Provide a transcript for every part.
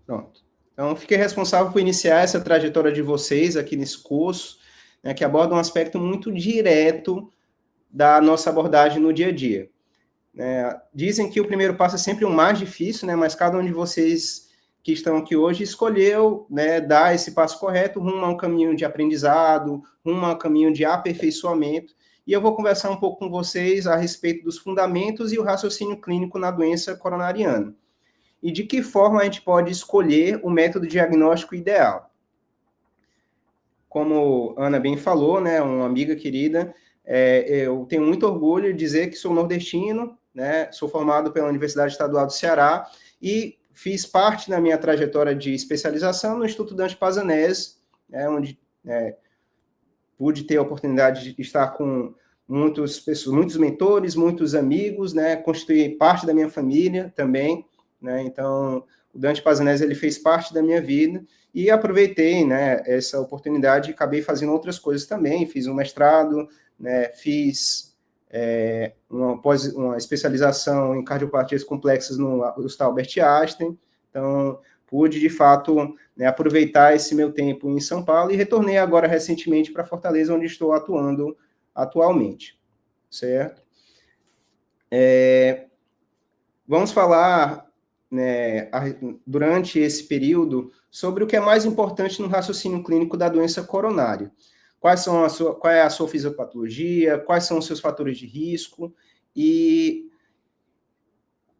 Pronto. Então, fiquei responsável por iniciar essa trajetória de vocês aqui nesse curso, né, que aborda um aspecto muito direto da nossa abordagem no dia a dia. Dizem que o primeiro passo é sempre o mais difícil, né, mas cada um de vocês que estão aqui hoje escolheu, né, dar esse passo correto rumo a um caminho de aprendizado, rumo a um caminho de aperfeiçoamento, e eu vou conversar um pouco com vocês a respeito dos fundamentos e o raciocínio clínico na doença coronariana, e de que forma a gente pode escolher o método diagnóstico ideal. Como a Ana bem falou, né, uma amiga querida, eu tenho muito orgulho de dizer que sou nordestino, né, sou formado pela Universidade Estadual do Ceará e fiz parte da minha trajetória de especialização no Instituto Dante Pazanese, né, onde pude ter a oportunidade de estar com muitas pessoas, muitos mentores, muitos amigos, né, constituir parte da minha família também, né, então o Dante Pazanese ele fez parte da minha vida e aproveitei, né, essa oportunidade e acabei fazendo outras coisas também, fiz um mestrado, né, fiz uma especialização em cardiopatias complexas no Hospital Albert Einstein, então pude, de fato, né, aproveitar esse meu tempo em São Paulo e retornei agora recentemente para Fortaleza, onde estou atuando atualmente, certo? Vamos falar, né, durante esse período, sobre o que é mais importante no raciocínio clínico da doença coronária. Qual é a sua fisiopatologia, quais são os seus fatores de risco, e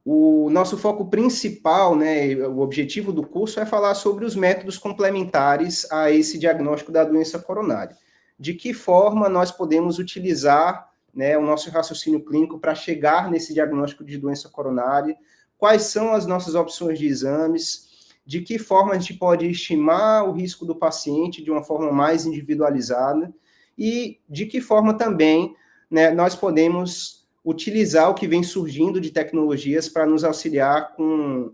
o nosso foco principal, né, o objetivo do curso é falar sobre os métodos complementares a esse diagnóstico da doença coronária. De que forma nós podemos utilizar, né, o nosso raciocínio clínico para chegar nesse diagnóstico de doença coronária, quais são as nossas opções de exames, de que forma a gente pode estimar o risco do paciente de uma forma mais individualizada e de que forma também, né, nós podemos utilizar o que vem surgindo de tecnologias para nos auxiliar com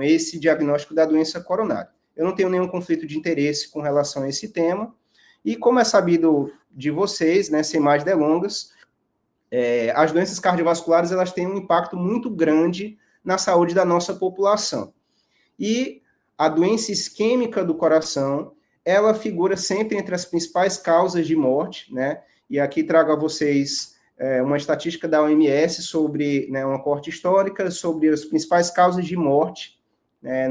esse diagnóstico da doença coronária. Eu não tenho nenhum conflito de interesse com relação a esse tema, e como é sabido de vocês, né, sem mais delongas, as doenças cardiovasculares elas têm um impacto muito grande na saúde da nossa população. E a doença isquêmica do coração, ela figura sempre entre as principais causas de morte, né? E aqui trago a vocês uma estatística da OMS sobre, né, uma coorte histórica sobre as principais causas de morte, né,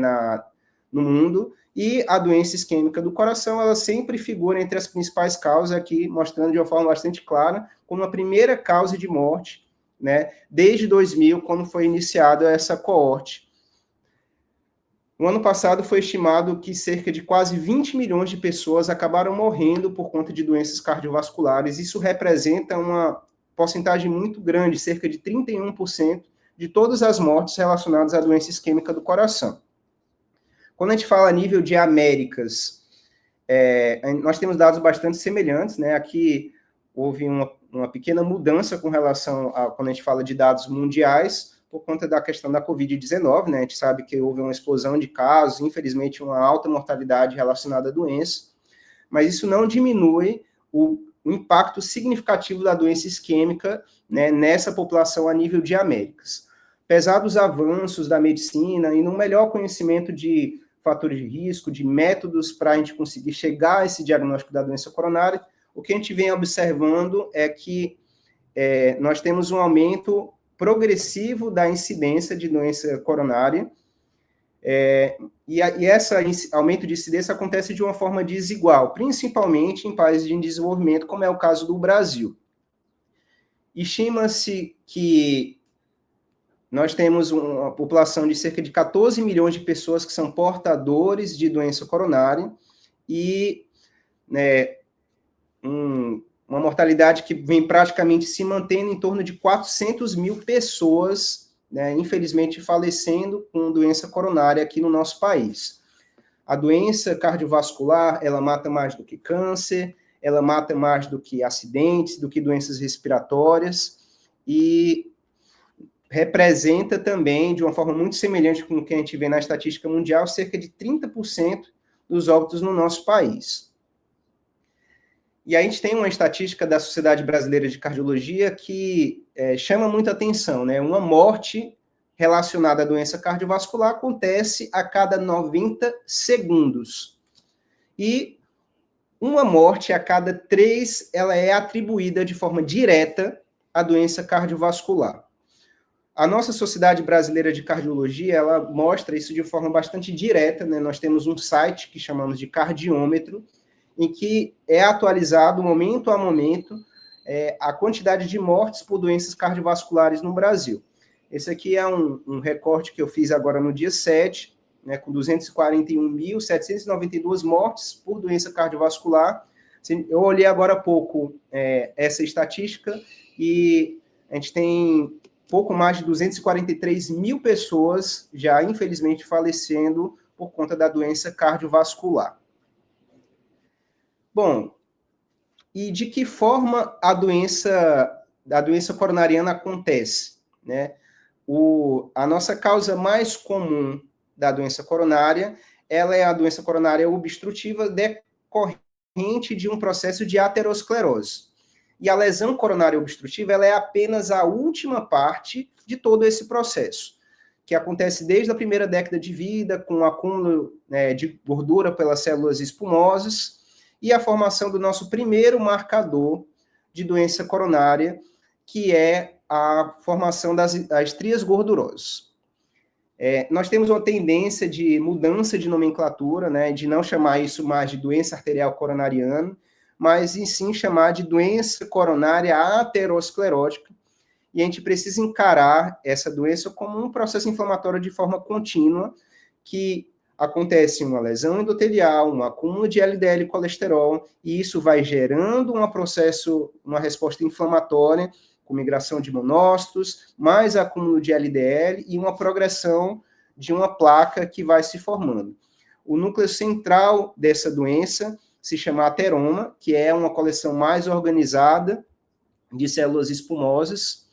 no mundo, e a doença isquêmica do coração, ela sempre figura entre as principais causas, aqui mostrando de uma forma bastante clara, como a primeira causa de morte, né, desde 2000, quando foi iniciada essa coorte. No ano passado foi estimado que cerca de quase 20 milhões de pessoas acabaram morrendo por conta de doenças cardiovasculares. Isso representa uma porcentagem muito grande, cerca de 31% de todas as mortes relacionadas à doença isquêmica do coração. Quando a gente fala a nível de Américas, nós temos dados bastante semelhantes, né? Aqui houve uma pequena mudança com relação a quando a gente fala de dados mundiais, por conta da questão da Covid-19, né? A gente sabe que houve uma explosão de casos, infelizmente uma alta mortalidade relacionada à doença, mas isso não diminui o impacto significativo da doença isquêmica, né, nessa população a nível de Américas. Apesar dos avanços da medicina e no melhor conhecimento de fatores de risco, de métodos para a gente conseguir chegar a esse diagnóstico da doença coronária, o que a gente vem observando é que nós temos um aumento progressivo da incidência de doença coronária, e esse aumento de incidência acontece de uma forma desigual, principalmente em países em desenvolvimento, como é o caso do Brasil. Estima-se que nós temos uma população de cerca de 14 milhões de pessoas que são portadores de doença coronária e, né, uma mortalidade que vem praticamente se mantendo em torno de 400 mil pessoas, né, infelizmente falecendo com doença coronária aqui no nosso país. A doença cardiovascular, ela mata mais do que câncer, ela mata mais do que acidentes, do que doenças respiratórias, e representa também, de uma forma muito semelhante com o que a gente vê na estatística mundial, cerca de 30% dos óbitos no nosso país. E a gente tem uma estatística da Sociedade Brasileira de Cardiologia que chama muita atenção, né? Uma morte relacionada à doença cardiovascular acontece a cada 90 segundos. E uma morte a cada 3, ela é atribuída de forma direta à doença cardiovascular. A nossa Sociedade Brasileira de Cardiologia, ela mostra isso de forma bastante direta, né? Nós temos um site que chamamos de cardiômetro, em que é atualizado momento a momento a quantidade de mortes por doenças cardiovasculares no Brasil. Esse aqui é um recorte que eu fiz agora no dia 7, né, com 241.792 mortes por doença cardiovascular. Eu olhei agora há pouco essa estatística e a gente tem pouco mais de 243 mil pessoas já, infelizmente, falecendo por conta da doença cardiovascular. Bom, e de que forma a doença coronariana acontece, né? A nossa causa mais comum da doença coronária, ela é a doença coronária obstrutiva decorrente de um processo de aterosclerose. E a lesão coronária obstrutiva, ela é apenas a última parte de todo esse processo, que acontece desde a primeira década de vida, com o acúmulo de gordura pelas células espumosas, e a formação do nosso primeiro marcador de doença coronária, que é a formação das estrias gordurosas. Nós temos uma tendência de mudança de nomenclatura, né, de não chamar isso mais de doença arterial coronariana, mas em sim chamar de doença coronária aterosclerótica, e a gente precisa encarar essa doença como um processo inflamatório de forma contínua, que acontece uma lesão endotelial, um acúmulo de LDL e colesterol, e isso vai gerando uma resposta inflamatória, com migração de monócitos, mais acúmulo de LDL e uma progressão de uma placa que vai se formando. O núcleo central dessa doença se chama ateroma, que é uma coleção mais organizada de células espumosas.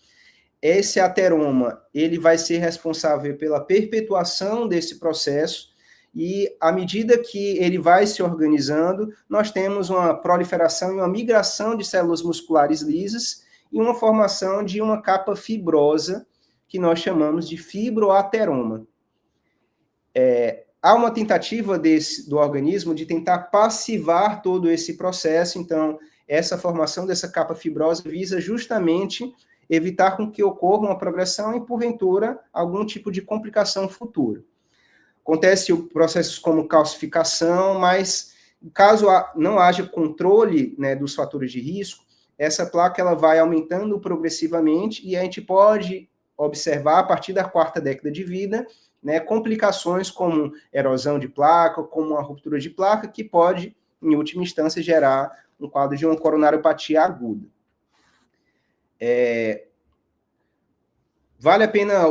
Esse ateroma, ele vai ser responsável pela perpetuação desse processo, e à medida que ele vai se organizando, nós temos uma proliferação e uma migração de células musculares lisas e uma formação de uma capa fibrosa, que nós chamamos de fibroateroma. Há uma tentativa do organismo de tentar passivar todo esse processo, então, essa formação dessa capa fibrosa visa justamente evitar com que ocorra uma progressão e, porventura, algum tipo de complicação futura. Acontece processos como calcificação, mas caso não haja controle, né, dos fatores de risco, essa placa ela vai aumentando progressivamente e a gente pode observar, a partir da 4ª década de vida, né, complicações como erosão de placa, como uma ruptura de placa, que pode, em última instância, gerar um quadro de uma coronariopatia aguda. Vale a pena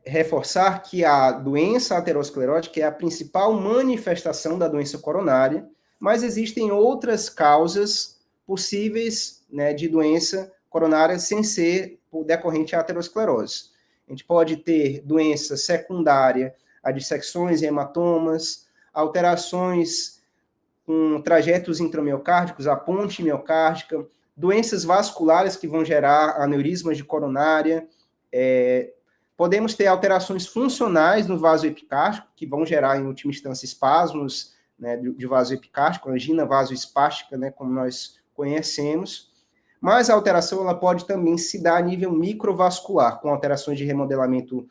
reforçar que a doença aterosclerótica é a principal manifestação da doença coronária, mas existem outras causas possíveis, né, de doença coronária sem ser decorrente à aterosclerose. A gente pode ter doença secundária a dissecções e hematomas, alterações com trajetos intramiocárdicos, a ponte miocárdica, doenças vasculares que vão gerar aneurismas de coronária, podemos ter alterações funcionais no vaso epicárdico, que vão gerar, em última instância, espasmos, né, de vaso epicárdico, angina vasoespástica, né, como nós conhecemos. Mas a alteração ela pode também se dar a nível microvascular, com alterações de remodelamento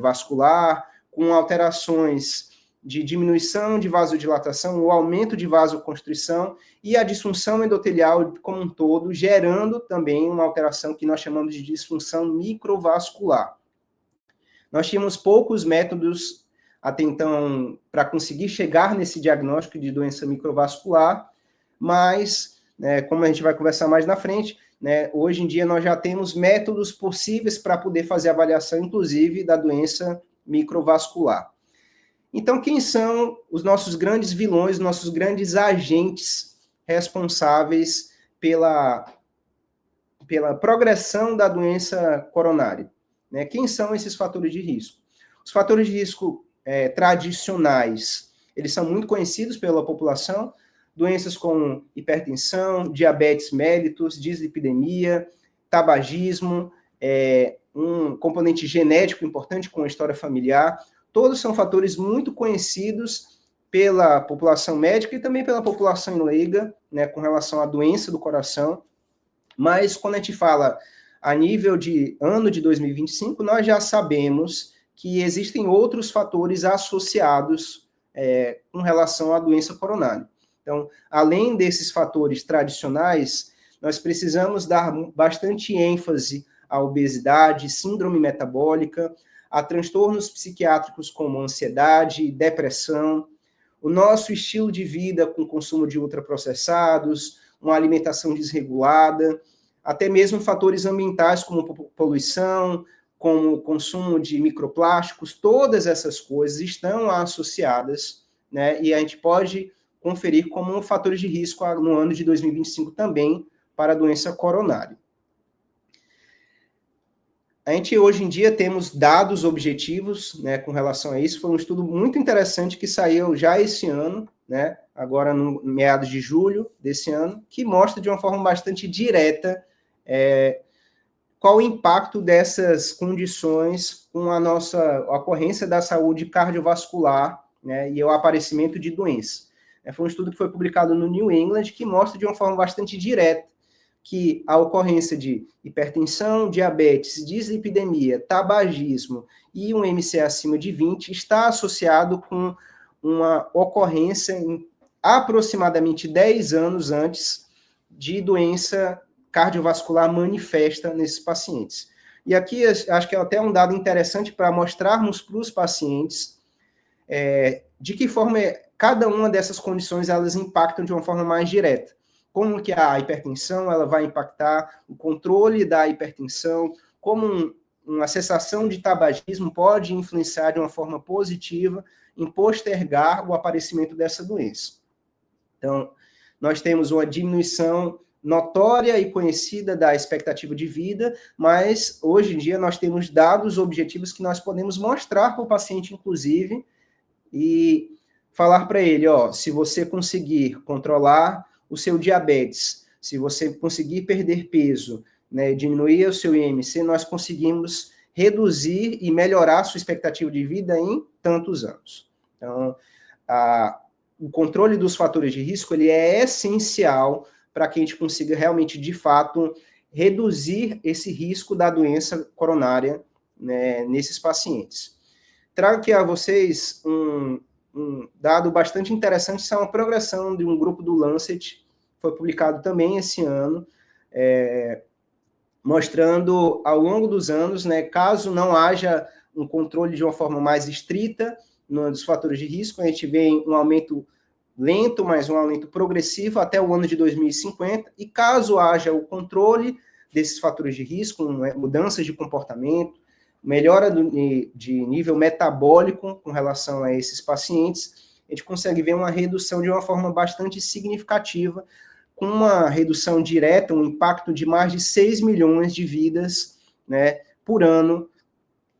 vascular, com alterações de diminuição de vasodilatação, o aumento de vasoconstrição e a disfunção endotelial como um todo, gerando também uma alteração que nós chamamos de disfunção microvascular. Nós tínhamos poucos métodos até então para conseguir chegar nesse diagnóstico de doença microvascular, mas, né, como a gente vai conversar mais na frente, né, hoje em dia nós já temos métodos possíveis para poder fazer avaliação, inclusive, da doença microvascular. Então, quem são os nossos grandes vilões, nossos grandes agentes responsáveis pela progressão da doença coronária? Né? Quem são esses fatores de risco? Os fatores de risco tradicionais, eles são muito conhecidos pela população, doenças como hipertensão, diabetes mellitus, dislipidemia, tabagismo, um componente genético importante com a história familiar, todos são fatores muito conhecidos pela população médica e também pela população leiga, né, com relação à doença do coração, mas quando a gente fala a nível de ano de 2025, nós já sabemos que existem outros fatores associados com relação à doença coronária. Então, além desses fatores tradicionais, nós precisamos dar bastante ênfase à obesidade, síndrome metabólica, a transtornos psiquiátricos como ansiedade, depressão, o nosso estilo de vida com consumo de ultraprocessados, uma alimentação desregulada, até mesmo fatores ambientais como poluição, como o consumo de microplásticos, todas essas coisas estão associadas, né, e a gente pode conferir como fatores de risco no ano de 2025 também para a doença coronária. A gente, hoje em dia, temos dados objetivos, né, com relação a isso. Foi um estudo muito interessante que saiu já esse ano, né, agora no meados de julho desse ano, que mostra de uma forma bastante direta qual o impacto dessas condições com a nossa ocorrência da saúde cardiovascular, né, e o aparecimento de doença. Foi um estudo que foi publicado no New England, que mostra de uma forma bastante direta que a ocorrência de hipertensão, diabetes, dislipidemia, tabagismo e um MC acima de 20 está associado com uma ocorrência em aproximadamente 10 anos antes de doença cardiovascular manifesta nesses pacientes. E aqui acho que é até um dado interessante para mostrarmos para os pacientes de que forma cada uma dessas condições elas impactam de uma forma mais direta. Como que a hipertensão ela vai impactar o controle da hipertensão, como uma cessação de tabagismo pode influenciar de uma forma positiva em postergar o aparecimento dessa doença. Então, nós temos uma diminuição notória e conhecida da expectativa de vida, mas hoje em dia nós temos dados objetivos que nós podemos mostrar para o paciente, inclusive, e falar para ele, se você conseguir controlar o seu diabetes, se você conseguir perder peso, né, diminuir o seu IMC, nós conseguimos reduzir e melhorar a sua expectativa de vida em tantos anos. Então, o controle dos fatores de risco ele é essencial para que a gente consiga realmente, de fato, reduzir esse risco da doença coronária, né, nesses pacientes. Trago aqui a vocês um dado bastante interessante, isso é uma progressão de um grupo do Lancet, foi publicado também esse ano, mostrando ao longo dos anos, né, caso não haja um controle de uma forma mais estrita dos fatores de risco, a gente vê um aumento lento, mas um aumento progressivo até o ano de 2050, e caso haja o controle desses fatores de risco, mudanças de comportamento, melhora de nível metabólico com relação a esses pacientes, a gente consegue ver uma redução de uma forma bastante significativa, com uma redução direta, um impacto de mais de 6 milhões de vidas, né, por ano,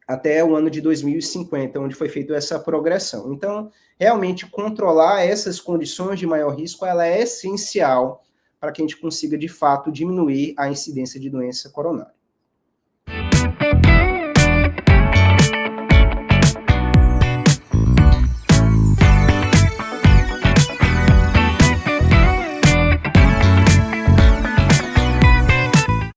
até o ano de 2050, onde foi feita essa progressão. Então, realmente, controlar essas condições de maior risco, ela é essencial para que a gente consiga, de fato, diminuir a incidência de doença coronária.